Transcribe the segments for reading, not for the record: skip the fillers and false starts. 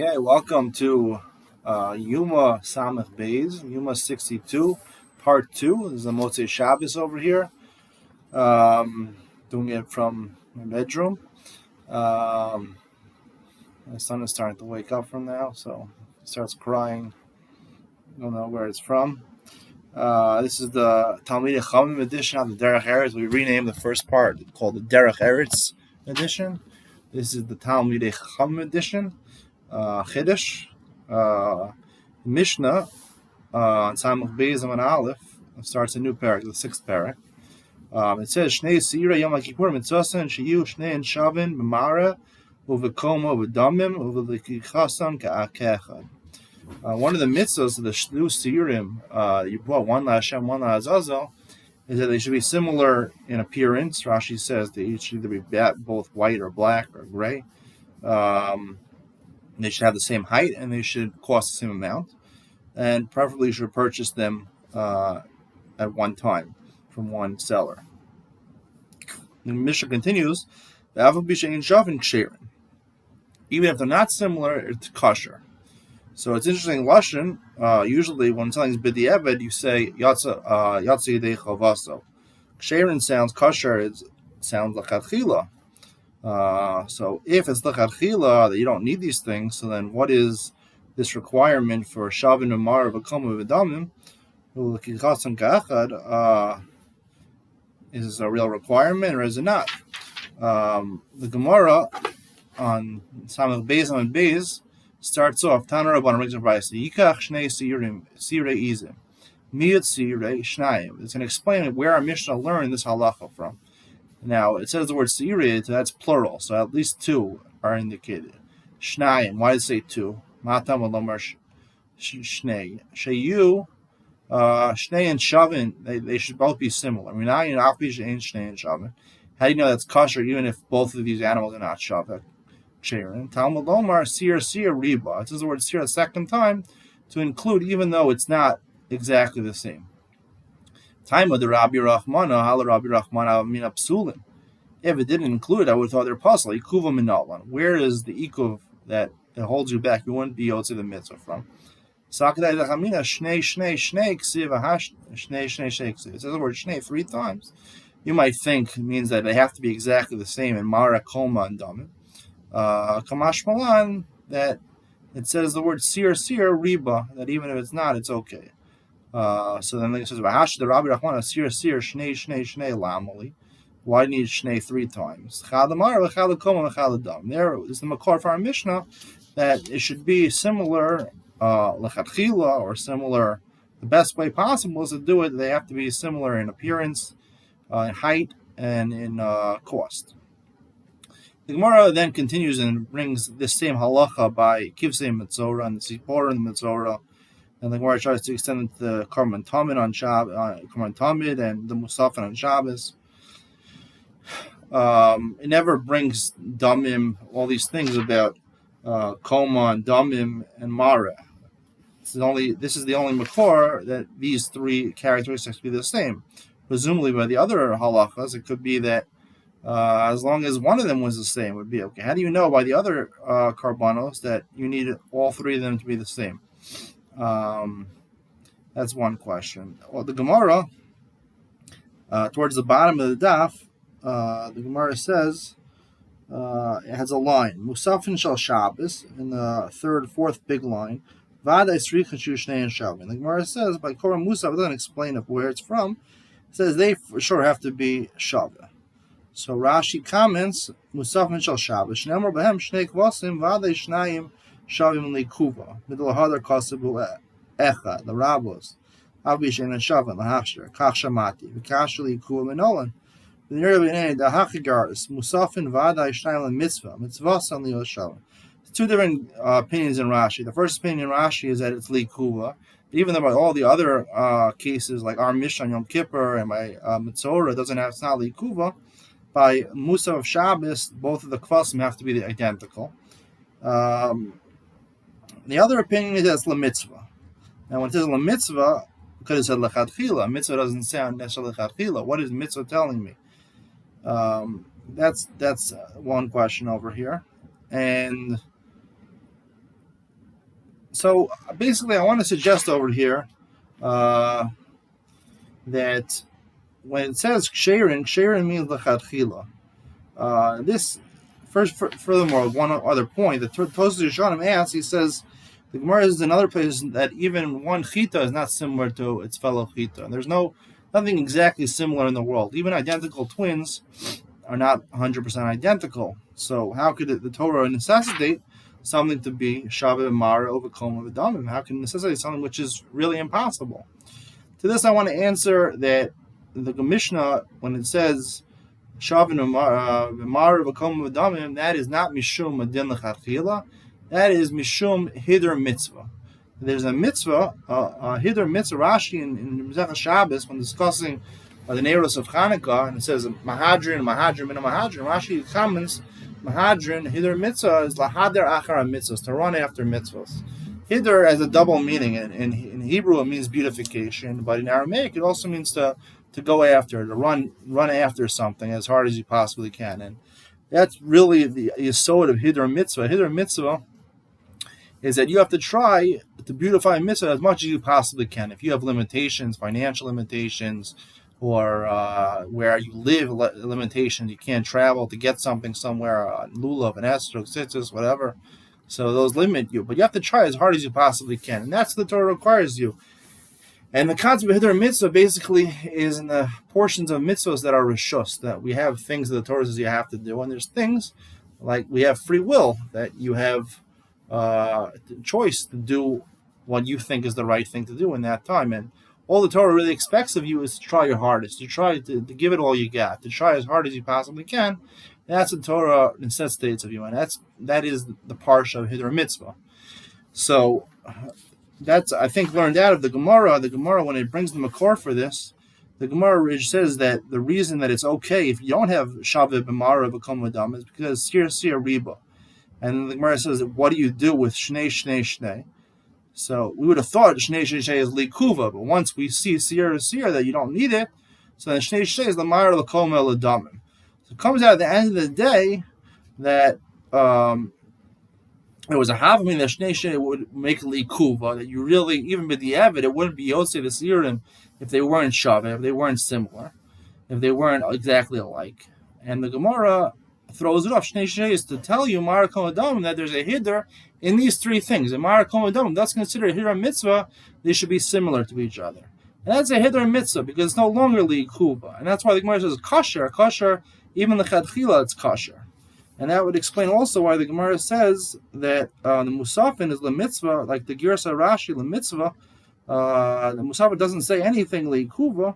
Okay, welcome to Yoma Samech Beis, Yoma 62, Part 2. This is a Motzei Shabbos over here. Doing it from my bedroom. My son is starting to wake up from now, so he starts crying. I don't know where it's from. This is the Talmidei Chachamim edition of the Derech Eretz. We renamed the first part called the Derech Eretz edition. This is the Talmidei Chachamim edition. Chiddush, Mishnah, Samach Beis and Aleph starts a new parak, the sixth parak. It says Shnei Seira Yom Kippur Mitzasan Shiyu Shnei and Shavin B'Mara Uvekoma Uv'Damim Uv'Likichasan Ka'akechad. One of the mitzvahs of the Shlu Seirim, you brought one Hashem, one Azazel, is that they should be similar in appearance. Rashi says they should either be both white or black or gray. They should have the same height and they should cost the same amount. And preferably you should purchase them at one time from one seller. The Mishnah continues, even if they're not similar, it's kosher. So it's interesting, Lashon, usually when something's b'di'eved, you say yatsa yidei chavaso. Ksherin sounds kosher, sounds like achila. So if it's l'chadchila that you don't need these things, so then what is this requirement for shavin umar v'koma v'damim l'kichasan ka'achad? Is this a real requirement or is it not? The Gemara on Samach Beis and Beis starts off Tana Rabban Rigzor Brayso Yikach Shnei Sirei Izim Miyut Sirei Shnayim. It's going to explain where our Mishnah learned this halacha from. Now, it says the word Seirei, that's plural, so at least two are indicated. Shnayim, why does it say two? Matam Alomar Shnei. Sheyu, Shnei and Shavin, they should both be similar. Minayin Afish and Shnei and Shavin. How do you know that's kosher even if both of these animals are not Shavin? Cherin. Talmud Lomar Sir Riba. It says the word Sir a second time to include even though it's not exactly the same. Time of the Rabbi Rachmana, Hala Rabbi Rachmana Mina Psulin. If it didn't include, I would have thought they're puzzle. Ikuva Minalan. Where is the ikuv that holds you back? You wouldn't be able to the mitzvah from. Sakadai Lechamina Shnei Ksiv Ahash Shnei Ksiv. It says the word Shnei three times. You might think it means that they have to be exactly the same in Mara, Koma, and Damim. Kamash Malan, that it says the word Sir Riba, that even if it's not, it's okay. So then it says, the Rabbi Rachmana Sir Shnei Lamali. Why need Shnei three times? There is the makor for our Mishnah that it should be similar, lechatchila, or similar. The best way possible is to do it. They have to be similar in appearance, in height, and in cost. The Gemara then continues and brings this same halacha by Kivsei Mitzorah and the Sipor and the Mitzorah. And the Gemara tries to extend it to the Karman Tamid on Karman Tamid and the Musafin on Shabbos. It never brings Damim, all these things about Koma and Damim and Mara. This is the only makor that these three characteristics be the same. Presumably by the other halachas, it could be that as long as one of them was the same, it would be okay. How do you know by the other karbanos that you need all three of them to be the same? That's one question. Well, the Gemara, towards the bottom of the daf, the Gemara says, it has a line, Musafin Shal Shabbos, in the fourth big line, Vada Isri Chashu Shnei and Shavin. The Gemara says, by Korah Musaf, it doesn't explain where it's from, it says they for sure have to be Shavin. So Rashi comments, Musafin Shal Shabbos, Shnemar Behem Shnei Kvasim, Vada Shnayim, Shavim Likuva, Middle Hadar Kasabu Echa, the Rabos, Abishan and Shavim, the Hashter, Kach Shamati, Vikashali Kuva Minolan, the Nervin, the Hachigaris, Musafin Vada Shnayim Mitzvah, Mitzvah on Leo Shavim. Two different opinions in Rashi. The first opinion in Rashi is that it's Likuva, even though by all the other cases, like our Mishnah on Yom Kippur and my Mitzorah, it's not Likuva. By Musaf of Shabbos, both of the Kvasim have to be identical. The other opinion is that it's Lamitzvah. Now, when it says Lamitzvah, because it said Lechatchila, mitzvah doesn't sound necessarily Lechatchila. What is mitzvah telling me? That's one question over here. And So basically, I want to suggest over here that when it says ksherin means lechatchila. This furthermore, one other point that Tosfos Yeshanim asks, he says the Gemara is another place that even one chita is not similar to its fellow chita. There's nothing exactly similar in the world. Even identical twins are not 100% identical. So how could the Torah necessitate something to be Shaveh Mara over Koma V'Damim? How can it necessitate something which is really impossible? To this, I want to answer that the Mishnah, when it says Shaveh Mara over Koma V'Damim, that is not Mishum Adin L'Chatchila. That is Mishum Hider Mitzvah. There's a mitzvah, Hider Mitzvah. Rashi in Mezechah Shabbos, when discussing the Neiros of Chanukah, and it says Mahadrin, Min Mahadrin. Rashi comments Mahadrin, Hider Mitzvah is Lahader Achara Mitzvahs, to run after mitzvahs. Hider has a double meaning. In Hebrew, it means beautification, but in Aramaic, it also means to go after, to run after something as hard as you possibly can. And that's really the yesod of Hider Mitzvah. Hider Mitzvah is that you have to try to beautify a mitzvah as much as you possibly can. If you have limitations, financial limitations, or where you live limitations, you can't travel to get something somewhere, lulav, an estrog, tzitzis, whatever. So those limit you. But you have to try as hard as you possibly can. And that's what the Torah requires you. And the concept of Hider Mitzvah basically is in the portions of mitzvahs that are rishus, that we have things that the Torah says you have to do. And there's things like we have free will, that you have choice to do what you think is the right thing to do in that time. And all the Torah really expects of you is to try your hardest, to try to give it all you got, to try as hard as you possibly can. That's what Torah necessitates of you, and that is the parsha of Hider Mitzvah. So that's, I think, learned out of the Gemara. The Gemara, when it brings the makor for this, the Gemara says that the reason that it's okay if you don't have Shaveh B'mara B'kom Adam is because Sir Riba. And the Gemara says, what do you do with Shnei? So we would have thought Shnei is Likuva, but once we see Sir that you don't need it, so then Shnei is Lamar L'Koma L'Damim. So it comes out at the end of the day that there was a havamim that Shnei would make Likuva, that you really, even with the Avid, it wouldn't be Yosef the Sirim if they weren't Shaveh, if they weren't similar, if they weren't exactly alike. And the Gemara throws it off. Shnei is to tell you, Mara Kol Adam, that there's a Hider in these three things. And Mara Kol Adam, that's considered a Hider Mitzvah, they should be similar to each other. And that's a Hider Mitzvah, because it's no longer Likuva. And that's why the Gemara says kosher, even the Chadchila, it's kosher. And that would explain also why the Gemara says that the Musafin is the mitzvah, like the Girsa Rashi, the mitzvah. The Musafin doesn't say anything Likuva.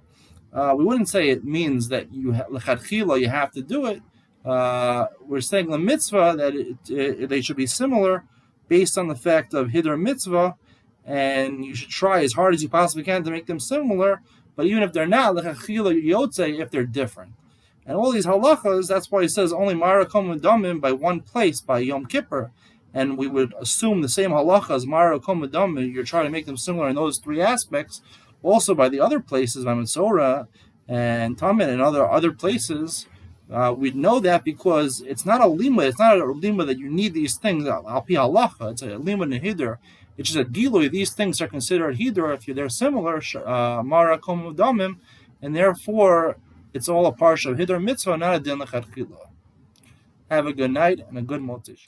We wouldn't say it means that you have to do it. We're saying the mitzvah that they should be similar based on the fact of Hider Mitzvah, and you should try as hard as you possibly can to make them similar, but even if they're not, if they're different. And all these halachas, that's why he says only Mara Kom Damim by one place, by Yom Kippur, and we would assume the same halachas, Mara Kom Damim, you're trying to make them similar in those three aspects, also by the other places, by Metzora and Tamid and other places. We'd know that because it's not a lima. It's not a lima that you need these things al pi halacha. It's a lima nehider. It's just a gilui. These things are considered hider if they're similar, mara kom damim, and therefore it's all a parsha of hider mitzvah, not a din l'chadchila. Have a good night and a good motish.